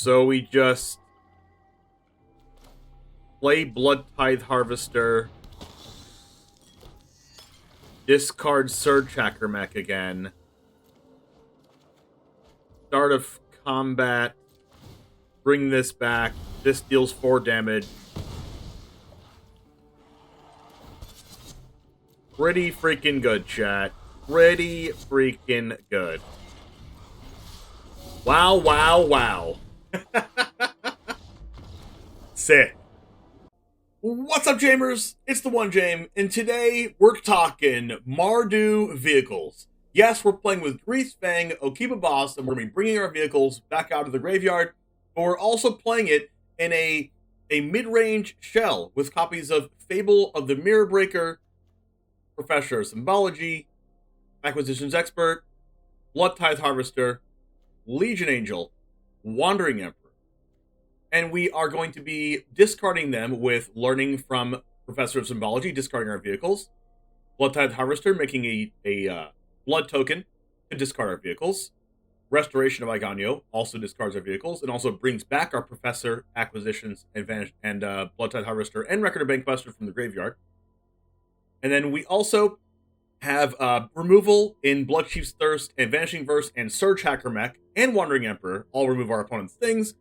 So we just play Bloodtithe Harvester, discard Surgehacker Mech again, start of combat, bring this back. This deals 4 damage. Pretty freaking good, chat. Pretty freaking good. Wow, wow, wow. Sick. What's up, Jamers? It's the One Jame, and today we're talking Mardu Vehicles. Yes, we're playing with Greasefang, Okiba boss, and we're going to be bringing our vehicles back out of the graveyard, but we're also playing it in a mid-range shell with copies of Fable of the Mirror Breaker, Professor of Symbology, Acquisitions Expert, Bloodtithe Harvester, Legion Angel, Wandering Emperor. And we are going to be discarding them with learning from Professor of Symbology, discarding our vehicles. Bloodtithe Harvester making a blood token to discard our vehicles. Restoration of Eiganjo also discards our vehicles and also brings back our Professor, Acquisitions, and Bloodtithe Harvester and Reckoner Bankbuster from the graveyard. And then we also have removal in Bloodchief's Thirst and Vanishing Verse and Surgehacker Mech and Wandering Emperor all remove our opponent's things.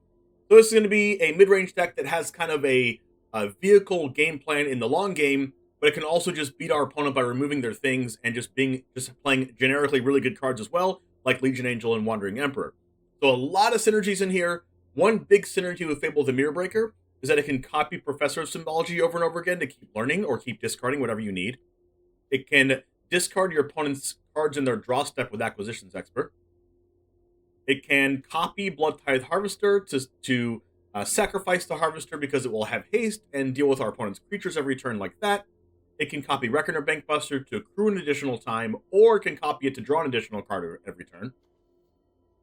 So this is going to be a mid-range deck that has kind of a vehicle game plan in the long game, but it can also just beat our opponent by removing their things and just playing generically really good cards as well, like Legion Angel and Wandering Emperor. So a lot of synergies in here. One big synergy with Fable the Mirror Breaker is that it can copy Professor of Symbology over and over again to keep learning or keep discarding whatever you need. It can discard your opponent's cards in their draw step with Acquisitions Expert. It can copy Bloodtithe Harvester to sacrifice the Harvester because it will have haste and deal with our opponent's creatures every turn like that. It can copy Reckoner Bankbuster to accrue an additional time, or it can copy it to draw an additional card every turn.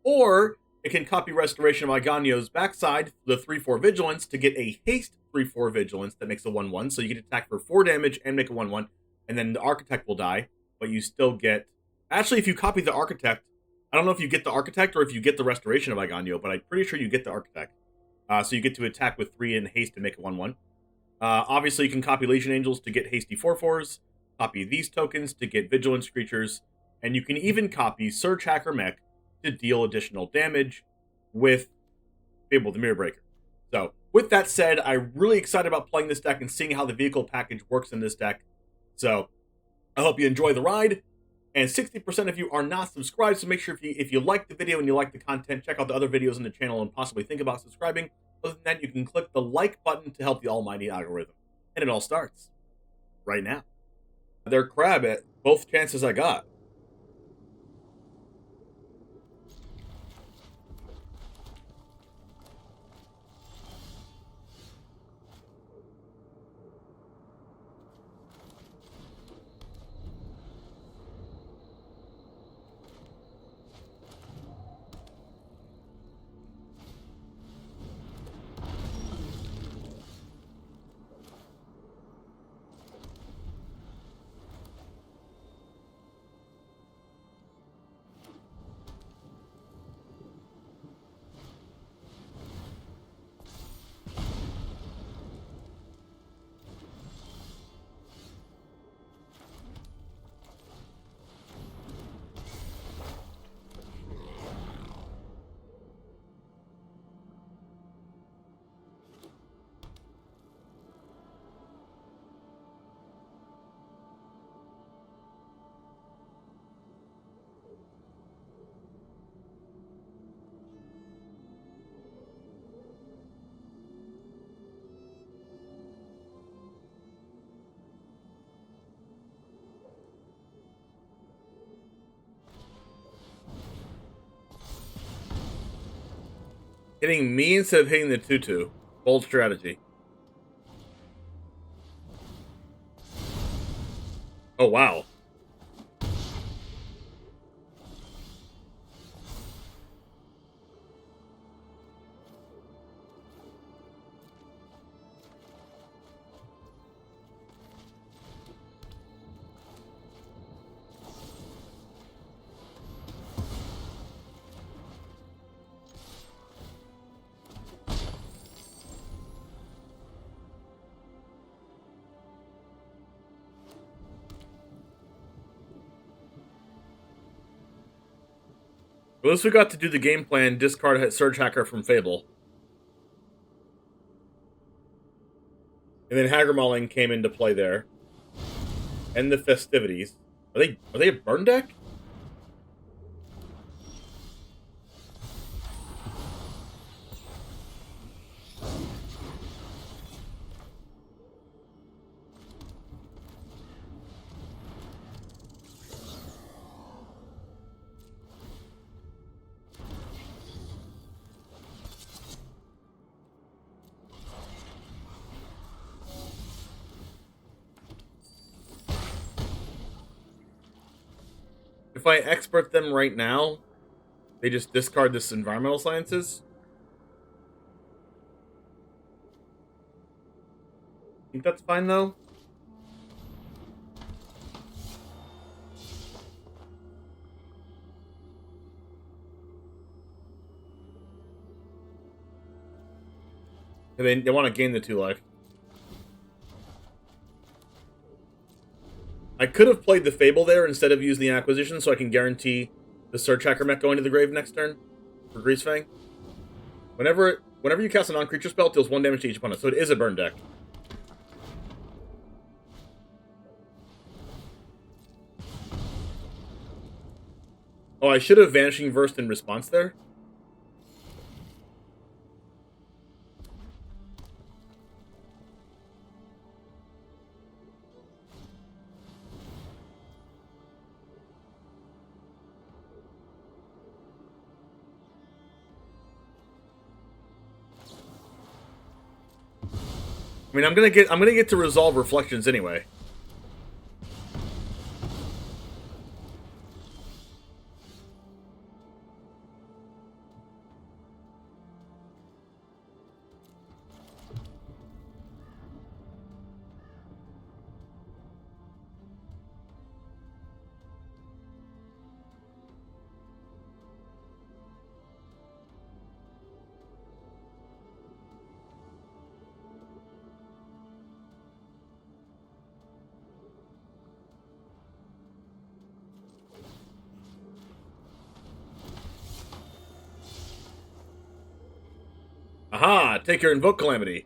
Or it can copy Restoration of Eiganjo's backside, the 3/4 Vigilance, to get a haste 3/4 Vigilance that makes a 1/1, so you can attack for 4 damage and make a 1/1, and then the Architect will die, but you still get... Actually, if you copy the Architect, I don't know if you get the Architect or if you get the Restoration of Eiganjo, but I'm pretty sure you get the Architect. So you get to attack with 3 in haste to make a 1/1. Obviously, you can copy Legion Angels to get hasty 4/4s, copy these tokens to get Vigilance creatures, and you can even copy Surgehacker Mech to deal additional damage with Fable the Mirror Breaker. So, with that said, I'm really excited about playing this deck and seeing how the vehicle package works in this deck. So, I hope you enjoy the ride. And 60% of you are not subscribed, so make sure if you like the video and you like the content, check out the other videos on the channel and possibly think about subscribing. Other than that, you can click the like button to help the almighty algorithm. And it all starts right now. They're crab at both chances I got. Hitting me instead of hitting the 2/2. Bold strategy. Oh, wow. At least we got to do the game plan, discard Surgehacker from Fable. And then Hagra Mauling came into play there. And the festivities. Are they a burn deck? If I expert them right now, they just discard this Environmental Sciences. I think that's fine, though. They want to gain the 2 life. I could have played the Fable there instead of using the Acquisition, so I can guarantee the Surgehacker Mech going to the grave next turn for Greasefang. Whenever you cast a non-creature spell, it deals 1 damage to each opponent, so it is a burn deck. Oh, I should have Vanishing Verse in response there. I mean, I'm gonna get to resolve Reflections anyway. Aha! Take your Invoke Calamity.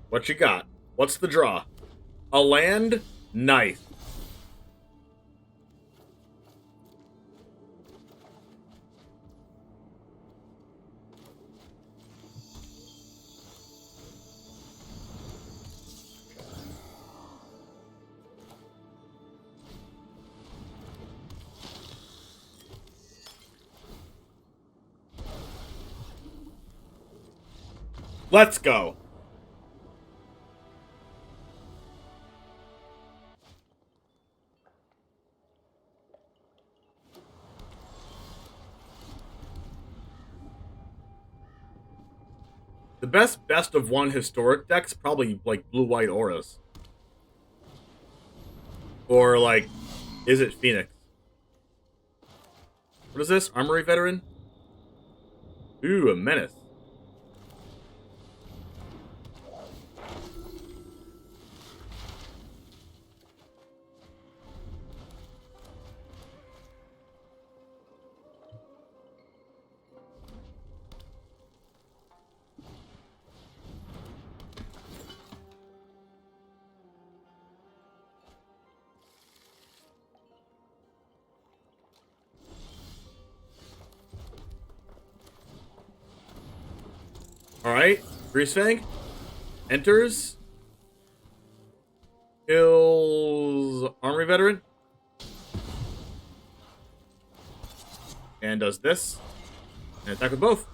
What you got? What's the draw? A land? Nice. Let's go. The best of 1 historic deck's probably like blue-white auras. Or like, is it Phoenix? What is this? Armory Veteran? Ooh, a Menace. Alright, Greasefang enters, kills Armory Veteran, and does this, and attack with both.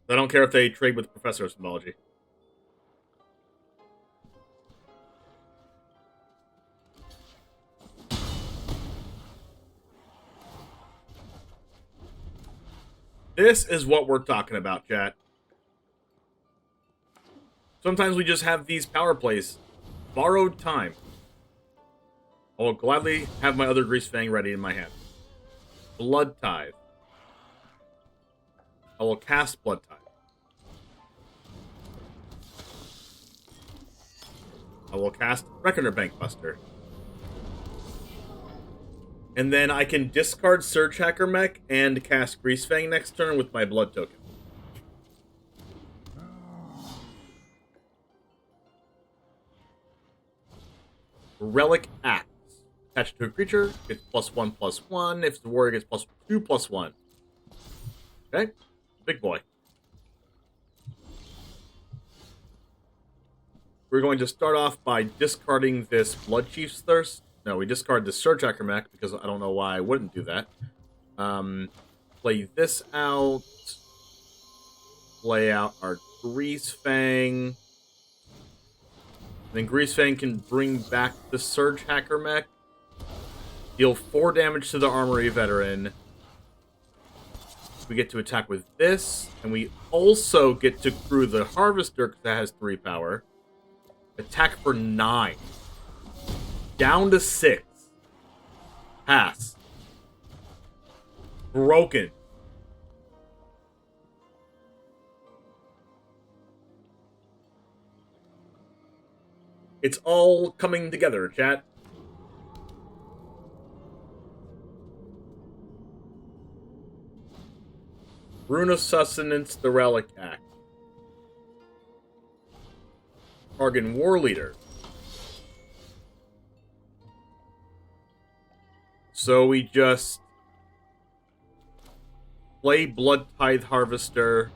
I don't care if they trade with Professor of Symbology. This is what we're talking about, chat. Sometimes we just have these power plays. Borrowed time. I will gladly have my other Greasefang ready in my hand. Bloodtithe. I will cast Bloodtithe. I will cast Reckoner Bankbuster. And then I can discard Surgehacker Mech and cast Greasefang next turn with my blood token. Relic Axe. Attached to a creature, gets +1/+1. If the warrior gets +2/+1. Okay? Big boy. We're going to start off by discarding this Bloodchief's Thirst. No, we discard the Surgehacker Mech because I don't know why I wouldn't do that. Play this out. Play out our Greasefang. Then Greasefang can bring back the Surgehacker Mech. Deal 4 damage to the Armory Veteran. We get to attack with this. And we also get to crew the Harvester because that has 3 power. Attack for 9. Down to 6. Pass. Broken. It's all coming together, chat. Rune of Sustenance, the Relic Act. Targon War Leader. So we just play Bloodtithe Harvester,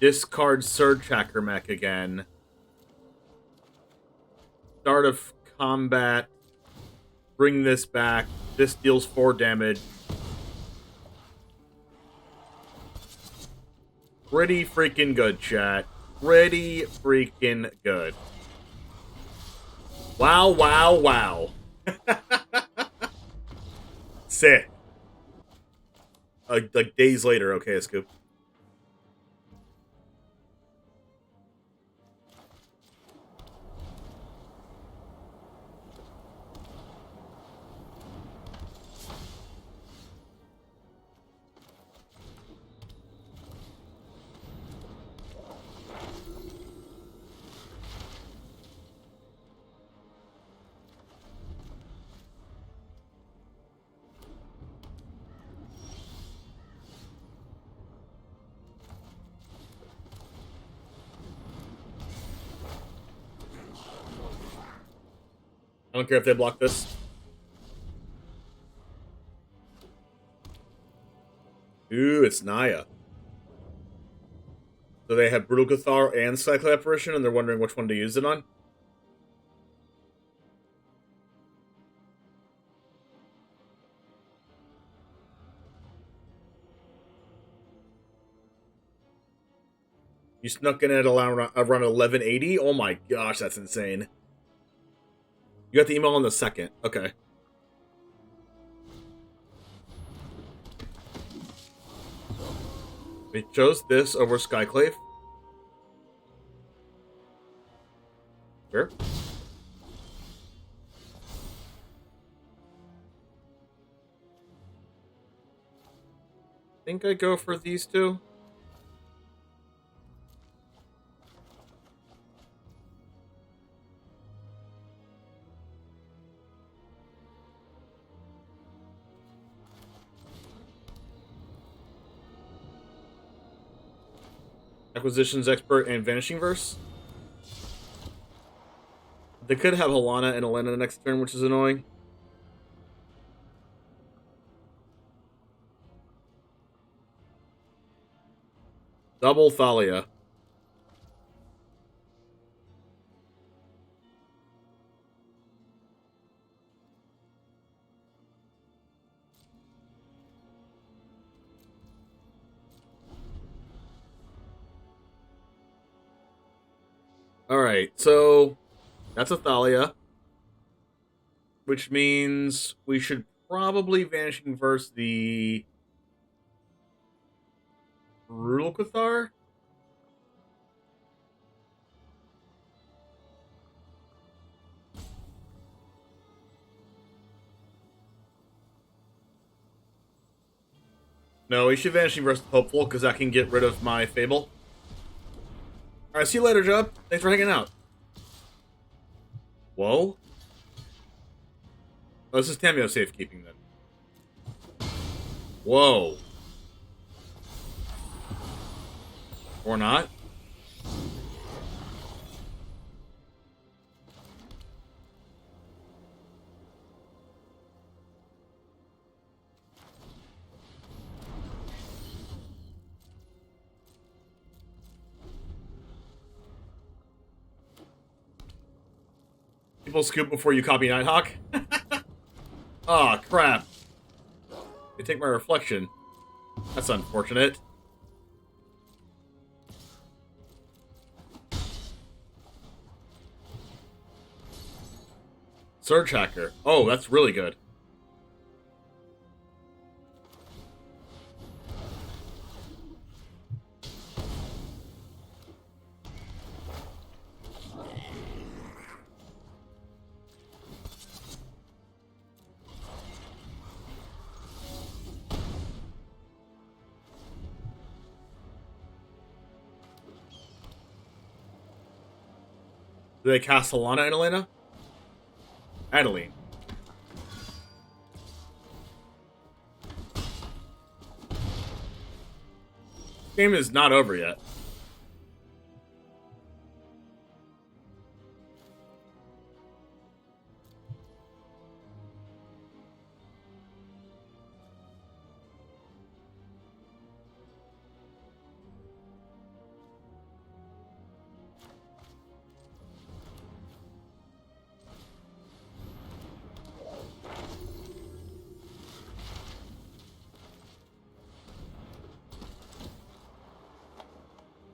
discard Surgehacker Mech again, start of combat, bring this back, this deals 4 damage. Pretty freaking good, chat. Pretty freaking good. Wow, wow, wow. Sick. Like days later, okay, Scoop. I don't care if they block this. Ooh, it's Naya. So they have Brutal Cathar and Cyclone Apparition, and they're wondering which one to use it on? You snuck in at around 1180? Oh my gosh, that's insane. You got the email on the 2nd. Okay. We chose this over Skyclave. Sure. Think I go for these two. Acquisitions Expert and Vanishing Verse. They could have Halana and Elena the next turn, which is annoying. Double Thalia. Alright, so that's a Thalia. Which means we should probably Vanishing Verse the Brutal Cathar. No, we should Vanishing Verse Hopeful, because that can get rid of my Fable. Alright, see you later, Job. Thanks for hanging out. Whoa. Oh, this is Tamio safekeeping, then. Whoa. Or not. People scoop before you copy Nighthawk? Aw, oh, crap. They take my reflection. That's unfortunate. Surgehacker. Oh, that's really good. Do they cast Solana and Elena? Adeline. Game is not over yet.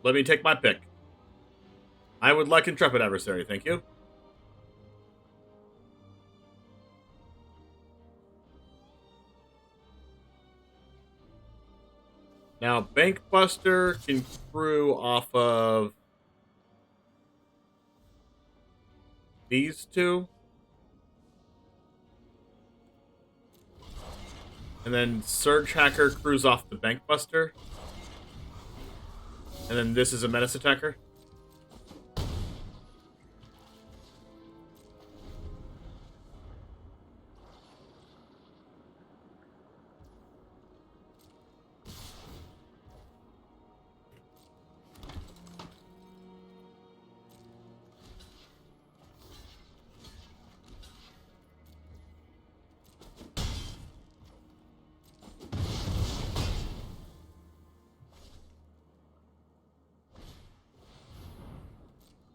Let me take my pick. I would like Intrepid Adversary, thank you. Now, Bankbuster can crew off of these two. And then Surgehacker crews off the Bankbuster. And then this is a Menace Attacker.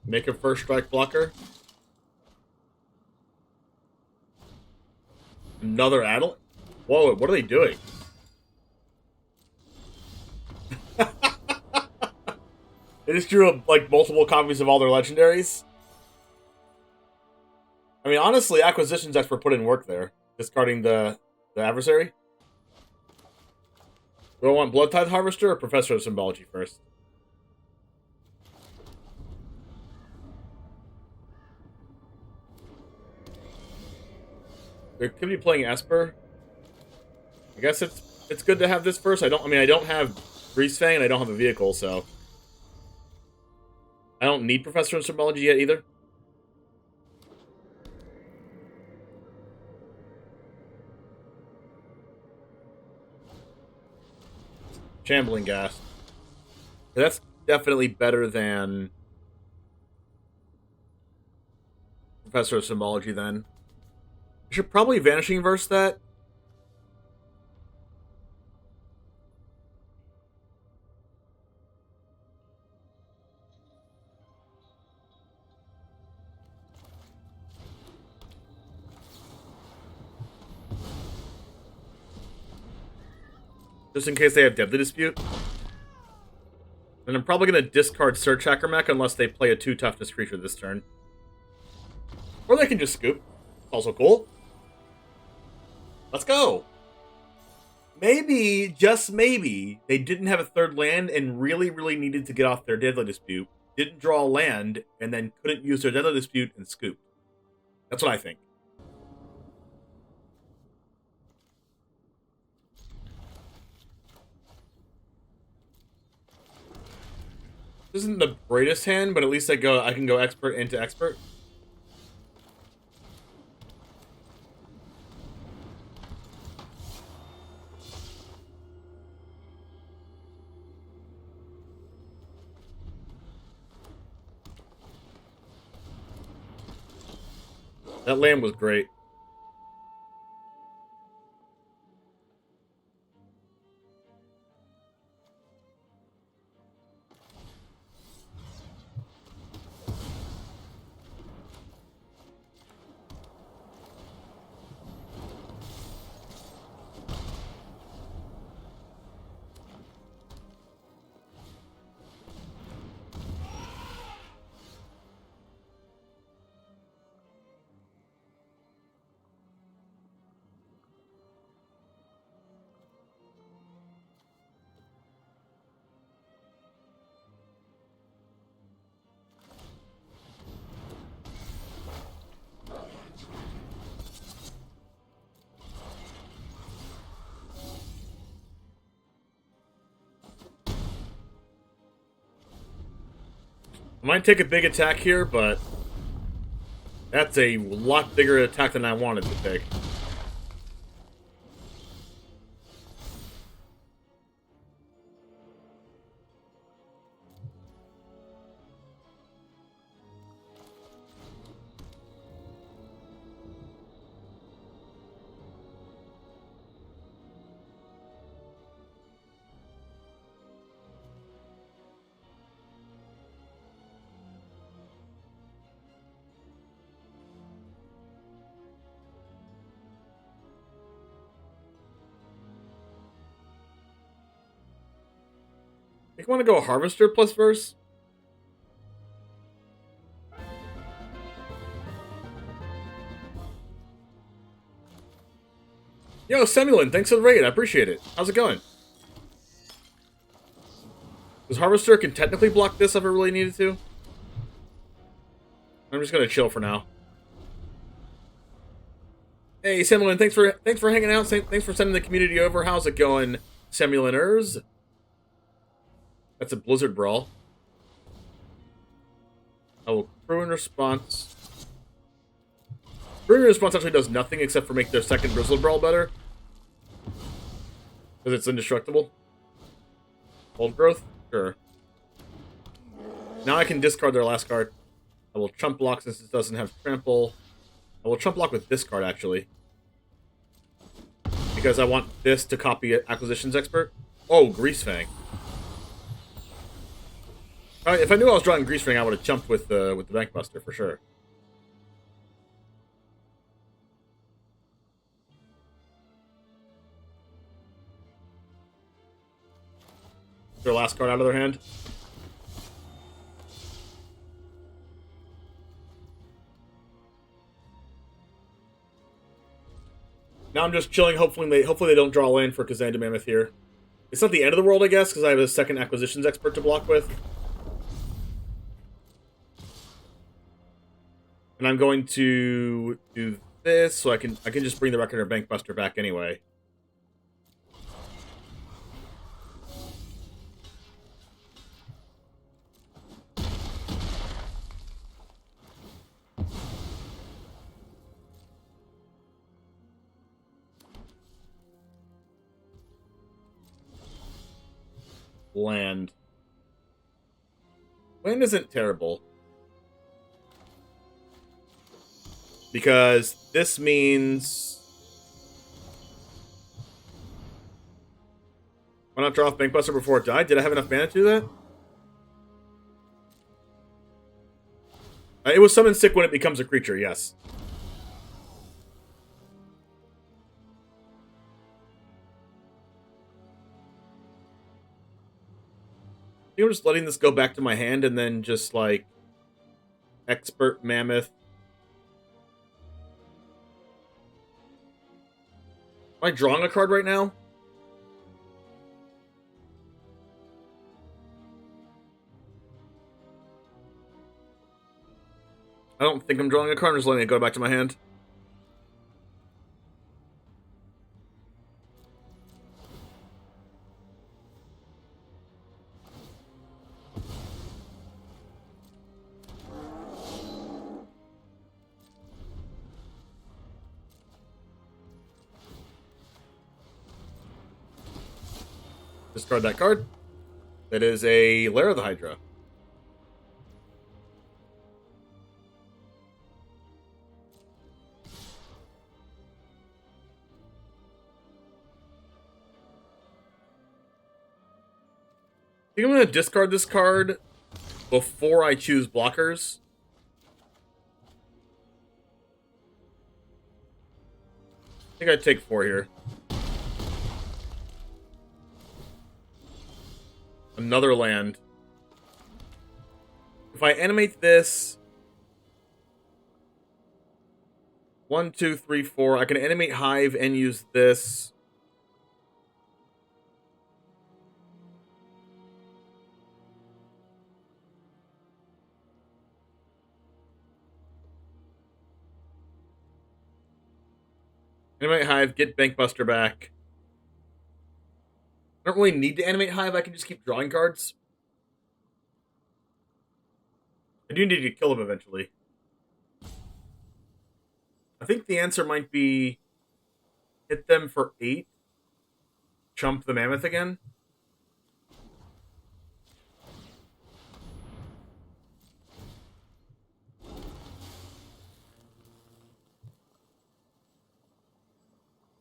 Make a first strike blocker. Another Adeline? Whoa, what are they doing? They just drew like multiple copies of all their legendaries. I mean, honestly, Acquisitions expert put in work there, discarding the adversary. Do I want Bloodtithe Harvester or Professor of Symbology first? They could be playing Esper. I guess it's good to have this first. I don't have Greasefang and I don't have a vehicle, so I don't need Professor of Symbology yet either. Shambling Gas. That's definitely better than Professor of Symbology then. I should probably Vanishing Verse that. Just in case they have Deadly Dispute. And I'm probably going to discard Surgehacker Mech unless they play a 2-toughness creature this turn. Or they can just scoop. Also cool. Let's go. Maybe, just maybe, they didn't have a third land and really, really needed to get off their Deadly Dispute. Didn't draw a land, and then couldn't use their Deadly Dispute and scoop. That's what I think. This isn't the greatest hand, but at least I can go expert into expert. That land was great. I might take a big attack here, but that's a lot bigger attack than I wanted to take. I think I want to go Harvester plus Verse. Yo, Semulin, thanks for the raid. I appreciate it. How's it going? Because Harvester can technically block this if I really needed to. I'm just gonna chill for now. Hey, Semulin, thanks for hanging out. Thanks for sending the community over. How's it going, Semuliners? That's a Blizzard Brawl. I will crew in response. Crew in response actually does nothing except for make their second Blizzard Brawl better. Because it's indestructible. Old Growth? Sure. Now I can discard their last card. I will chump block since it doesn't have trample. I will chump block with this card, actually. Because I want this to copy Acquisitions Expert. Oh, Greasefang. If I knew I was drawing Greasefang, I would have jumped with the Bankbuster for sure. Their last card out of their hand. Now I'm just chilling. Hopefully they don't draw land for Kazanda Mammoth here. It's not the end of the world, I guess, because I have a second Acquisitions Expert to block with. And I'm going to do this so I can just bring the Reckoner Bankbuster back anyway. Land. Land isn't terrible. Because this means... Why not draw off Bankbuster before it died? Did I have enough mana to do that? It was summoned sick when it becomes a creature, yes. I'm just letting this go back to my hand and then just, like, Expert Mammoth. Am I drawing a card right now? I don't think I'm drawing a card. I'm just letting it go back to my hand. Discard that card. That is a Lair of the Hydra. I think I'm going to discard this card before I choose blockers. I think I'd take 4 here. Another land. If I animate this... 1, 2, 3, 4. I can animate Hive and use this. Animate Hive, get Bankbuster back. I don't really need to animate Hive, I can just keep drawing cards. I do need to kill him eventually. I think the answer might be hit them for 8. Chump the Mammoth again.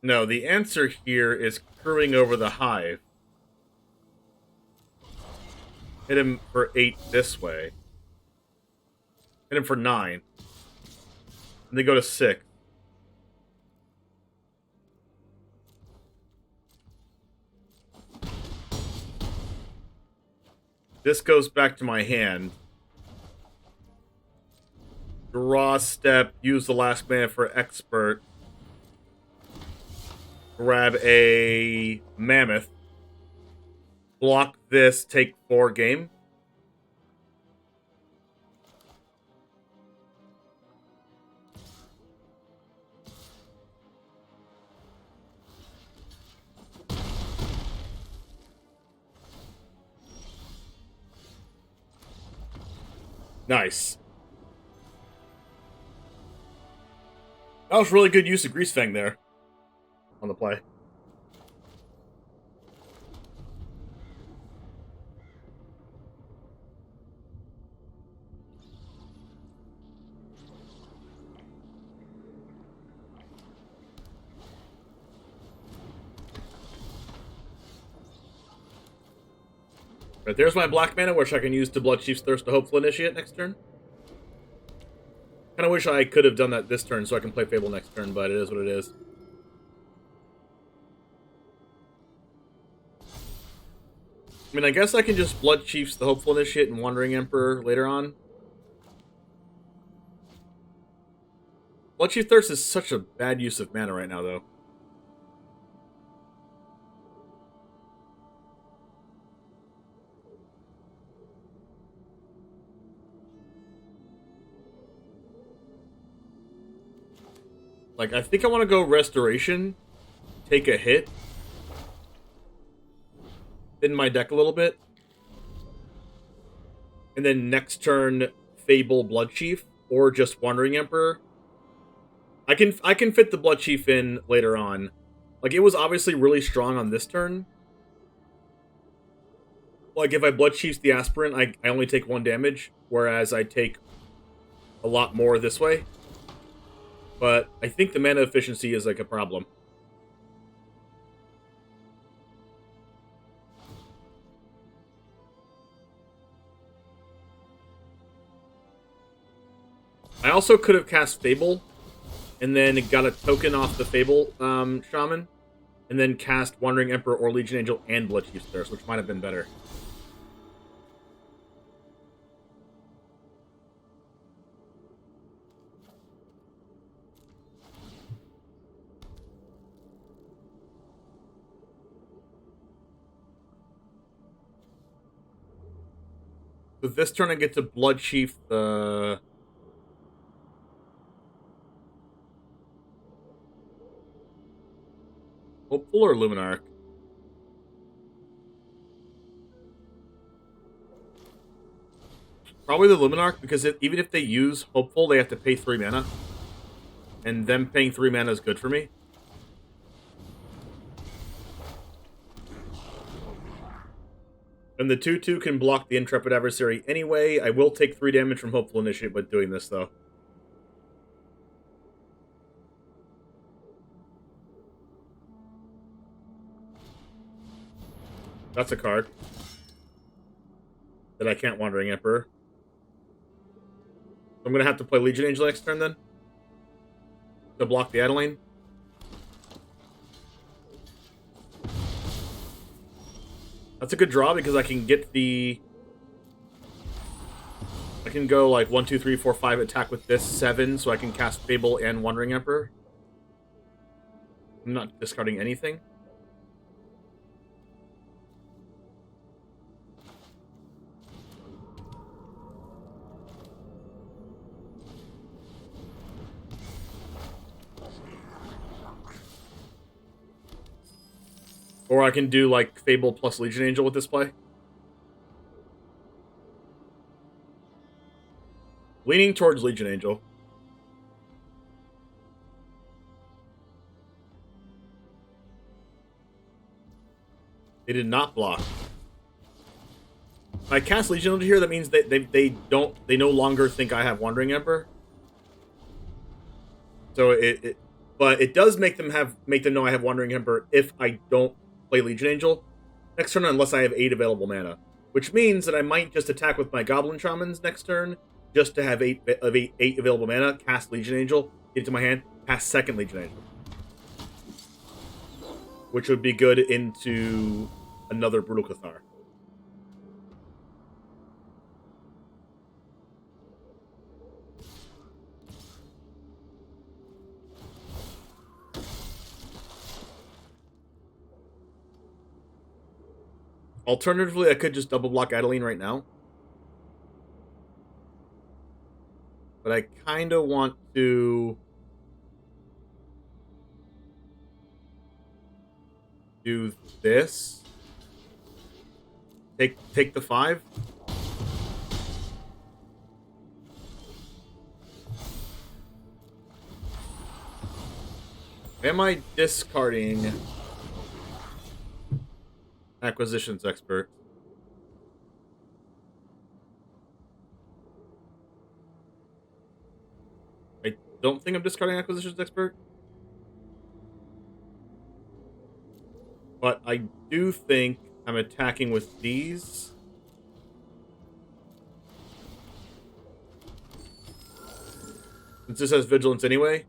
No, the answer here is crewing over the Hive. Hit him for 8 this way. Hit him for 9. And they go to 6. This goes back to my hand. Draw step, use the last mana for expert. Grab a Mammoth. Block this, take 4 game. Nice. That was really good use of Greasefang there. On the play. Right, there's my black mana, which I can use to Bloodchief's Thirst to Hopeful Initiate next turn. Kinda wish I could have done that this turn so I can play Fable next turn, but it is what it is. I mean, I guess I can just Bloodchief's the Hopeful Initiate and Wandering Emperor later on. Bloodchief Thirst is such a bad use of mana right now, though. Like, I think I want to go Restoration, take a hit, thin my deck a little bit, and then next turn Fable Bloodchief, or just Wandering Emperor. I can fit the Bloodchief in later on. Like, it was obviously really strong on this turn. Like, if I Bloodchiefs the Aspirant, I only take 1 damage, whereas I take a lot more this way. But I think the mana efficiency is, like, a problem. I also could have cast Fable, and then got a token off the Fable Shaman, and then cast Wandering Emperor or Legion Angel and Bloodchief's Thirst, which might have been better. So this turn I get to Bloodchief the... Hopeful or Luminarch? Probably the Luminarch, because even if they use Hopeful, they have to pay 3 mana. And them paying 3 mana is good for me. And the 2/2 can block the Intrepid Adversary anyway. I will take 3 damage from Hopeful Initiate by doing this, though. That's a card that I can't Wandering Emperor. I'm going to have to play Legion Angel next turn, then, to block the Adeline. That's a good draw because I can get the... I can go like 1, 2, 3, 4, 5 attack with this 7, so I can cast Fable and Wandering Emperor. I'm not discarding anything. Or I can do like Fable plus Legion Angel with this play. Leaning towards Legion Angel. They did not block. If I cast Legion Angel here, that means they no longer think I have Wandering Emperor. So but it does make them know I have Wandering Emperor if I don't play Legion Angel next turn unless I have 8 available mana. Which means that I might just attack with my Goblin Shamans next turn just to have 8 available mana, cast Legion Angel, get it to my hand, cast second Legion Angel. Which would be good into another Brutal Cathar. Alternatively, I could just double block Adeline right now. But I kind of want to do this. Take the 5. Am I discarding Acquisitions Expert? I don't think I'm discarding Acquisitions Expert. But I do think I'm attacking with these. Since this has Vigilance anyway.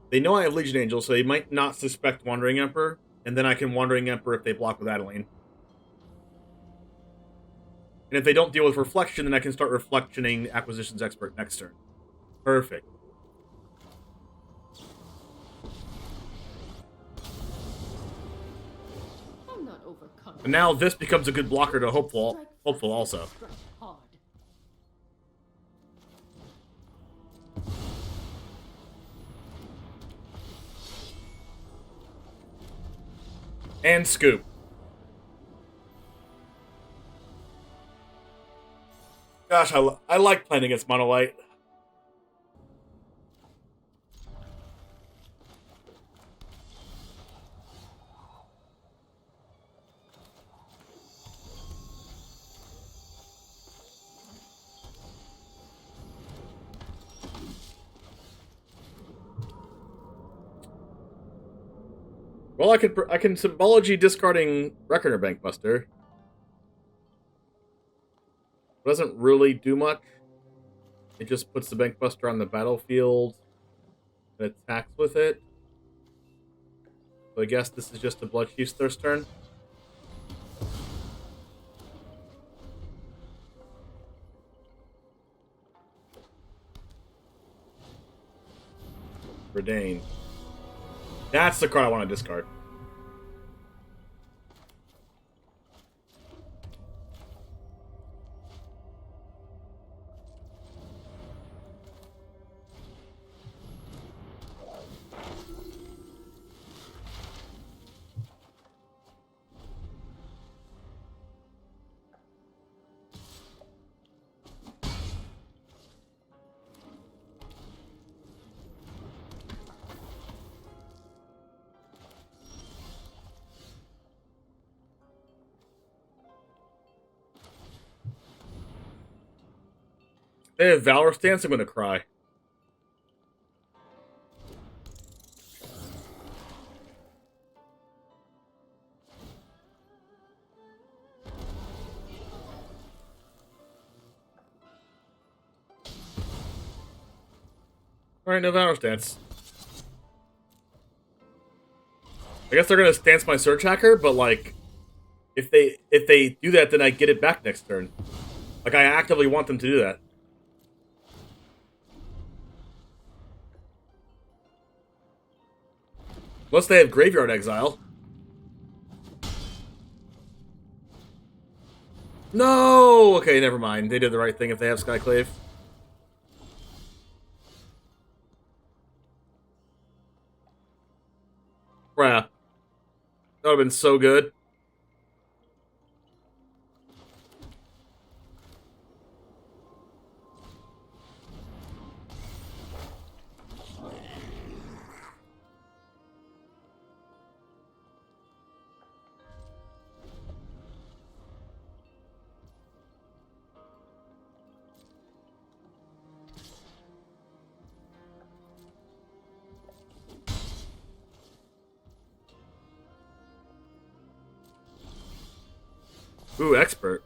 They know I have Legion Angel, so they might not suspect Wandering Emperor. And then I can Wandering Emperor if they block with Adeline. And if they don't deal with Reflection, then I can start Reflectioning Acquisitions Expert next turn. Perfect. And now this becomes a good blocker to Hopeful also. And Scoop. Gosh, I like playing against Mono White. Well, I can Symbology discarding Reckoner Bankbuster. Doesn't really do much. It just puts the Bankbuster on the battlefield and attacks with it. So I guess this is just a Bloodchief's Thirst turn. Verdane. That's the card I want to discard. They have Valor Stance, I'm gonna cry. Alright, no Valor Stance. I guess they're gonna stance my Surgehacker, but like, if they do that, then I get it back next turn. Like, I actively want them to do that. Unless they have Graveyard Exile. No! Okay, never mind. They did the right thing if they have Skyclave. Crap. That would have been so good. Ooh, Expert.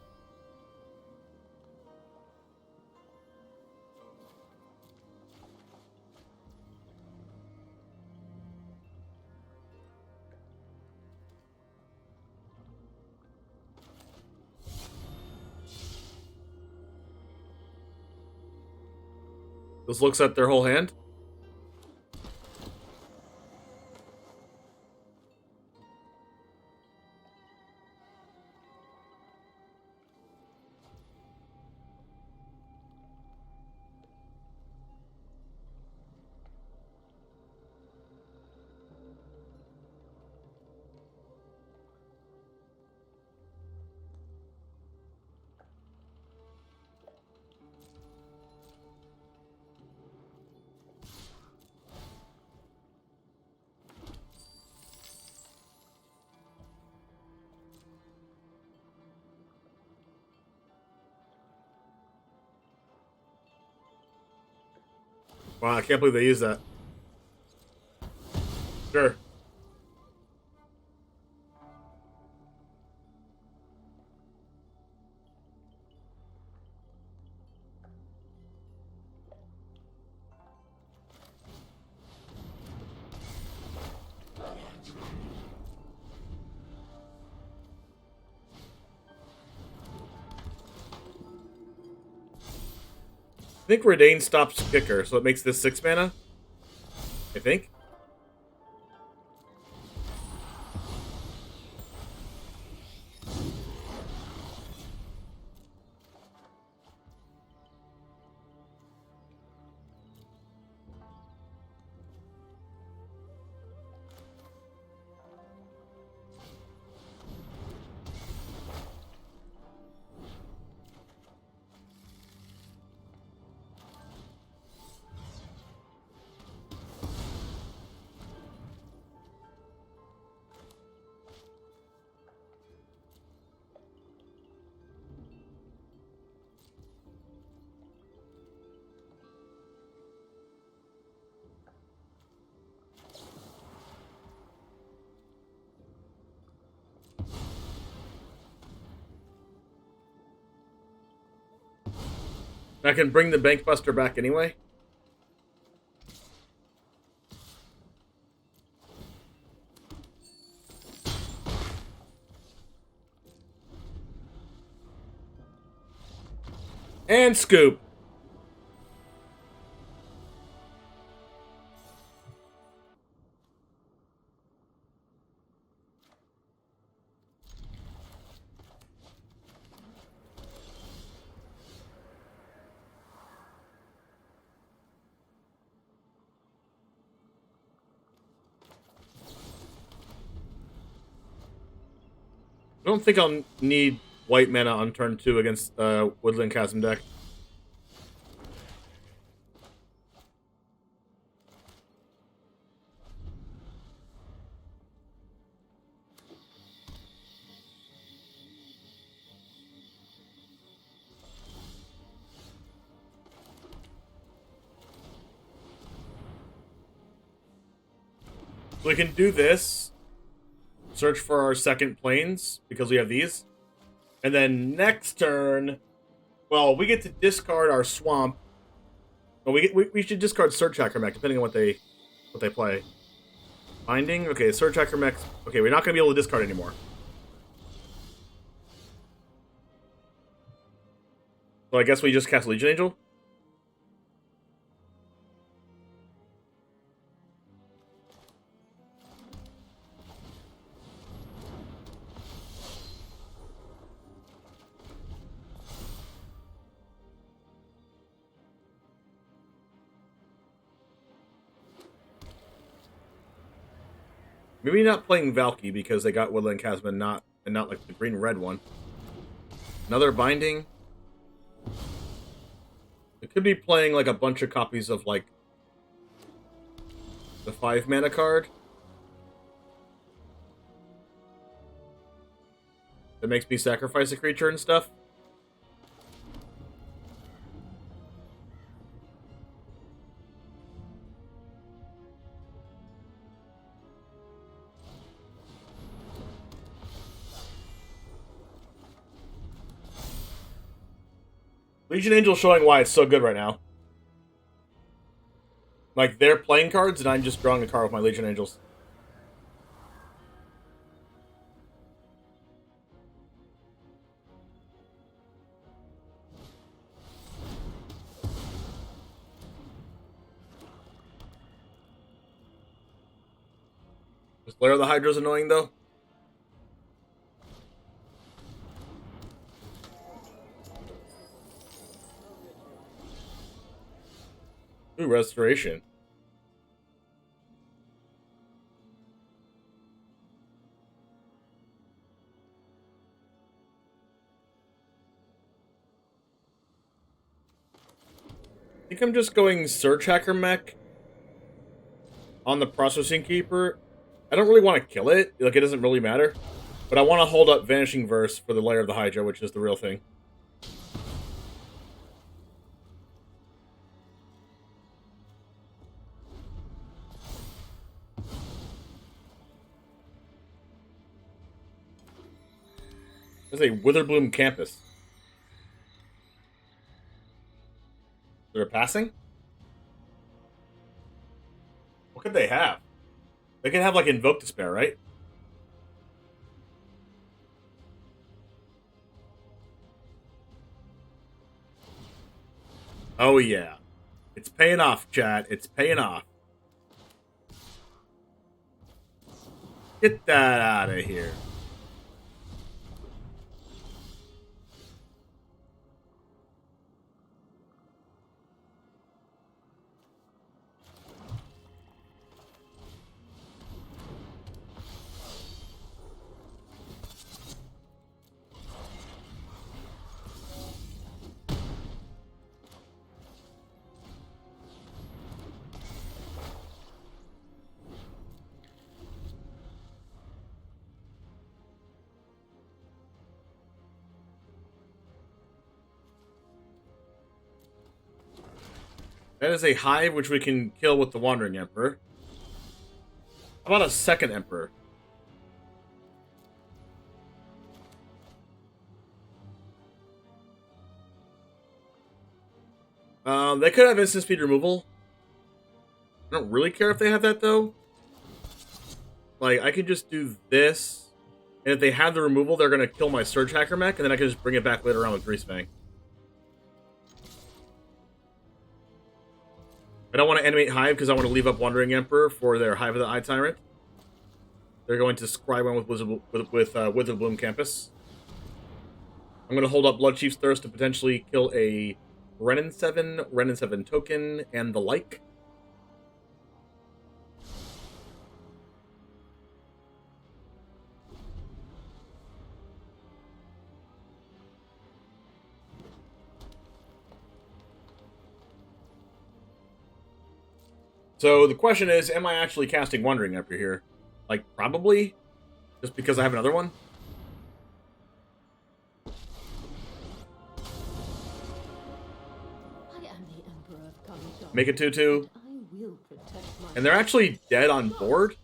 This looks at their whole hand. Wow, I can't believe they used that. Sure. I think Redain stops Kicker, so it makes this 6 mana. I think. I can bring the Bankbuster back anyway. And Scoop. I don't think I'll need white mana on turn 2 against Woodland Chasm deck. We can do this. Search for our second planes, because we have these. And then next turn, well, we get to discard our swamp. Well, we should discard Surgehacker Mech, depending on what they play. Binding? Okay, Surgehacker Mech. Okay, we're not going to be able to discard anymore. So I guess we just cast Legion Angel? Maybe not playing Valky because they got Woodland Chasm and not like the green-red one. Another Binding. It could be playing like a bunch of copies of like the 5 mana card. That makes me sacrifice a creature and stuff. Legion Angel showing why it's so good right now. Like, they're playing cards, and I'm just drawing a card with my Legion Angels. This Lair of the Hydra's annoying, though. Ooh, Restoration. I think I'm just going Surgehacker Mech on the Processing Keeper. I don't really want to kill it. Like, it doesn't really matter. But I want to hold up Vanishing Verse for the Lair of the Hydra, which is the real thing. There's a Witherbloom Campus. They're passing? What could they have? They could have, like, Invoke Despair, right? Oh, yeah. It's paying off, chat. It's paying off. Get that out of here. That is a Hive, which we can kill with the Wandering Emperor. How about a second Emperor? They could have instant speed removal. I don't really care if they have that, though. Like, I could just do this. And if they have the removal, they're going to kill my Surgehacker Mech, and then I can just bring it back later on with Greasefang. I don't want to animate Hive because I want to leave up Wandering Emperor for their Hive of the Eye Tyrant. They're going to scry one with Witherbloom Campus. I'm going to hold up Bloodchief's Thirst to potentially kill a Renin 7 token, and the like. So the question is, am I actually casting Wandering Emperor here? Like, probably? Just because I have another one? Make it 2/2. And they're actually dead on board?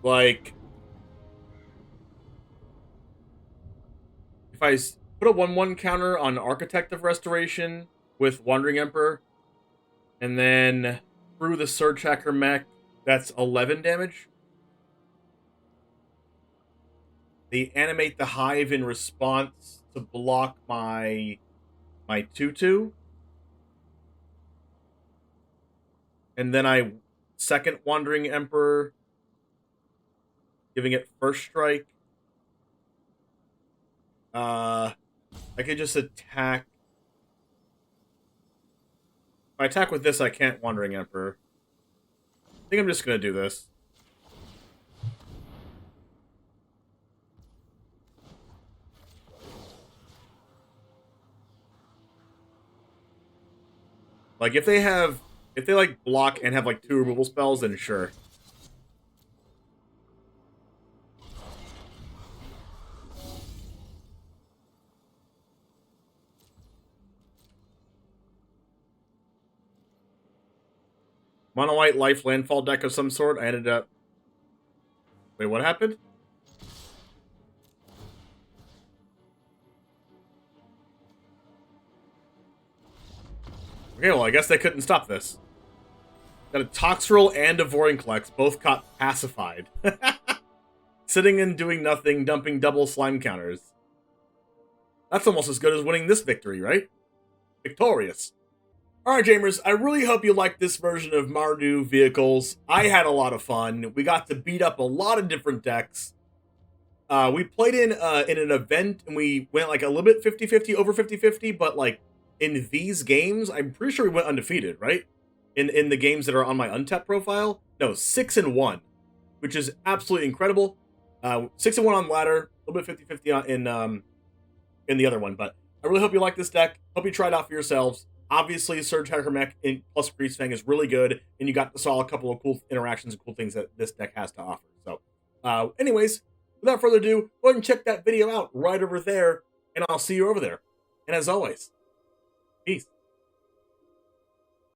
Like, if I put a 1/1 counter on Architect of Restoration with Wandering Emperor, and then through the Surgehacker Mech, that's 11 damage. They animate the Hive in response to block my 2/2. And then I second Wandering Emperor, giving it first strike. I could just attack. If I attack with this, I can't Wandering Emperor. I think I'm just going to do this. Like, if they like block and have like 2 removal spells, then sure. Mono white life landfall deck of some sort. I ended up. Wait, what happened? Okay, well, I guess they couldn't stop this. Got a Toxrill and a Vorinclex, both got pacified. Sitting and doing nothing, dumping double slime counters. That's almost as good as winning this victory, right? Victorious. Alright, Jamers, I really hope you liked this version of Mardu Vehicles. I had a lot of fun. We got to beat up a lot of different decks. We played in an event, and we went like a little bit 50-50, over 50-50, but like in these games, I'm pretty sure we went undefeated, right? In the games that are on my Untapped profile? No, 6-1, which is absolutely incredible. 6-1 on ladder, a little bit 50-50 in the other one, but I really hope you like this deck. Hope you try it out for yourselves. Obviously, Surgehacker Mech plus Greasefang is really good, and you saw a couple of cool interactions and cool things that this deck has to offer. So, anyways, without further ado, go ahead and check that video out right over there, and I'll see you over there. And as always, peace.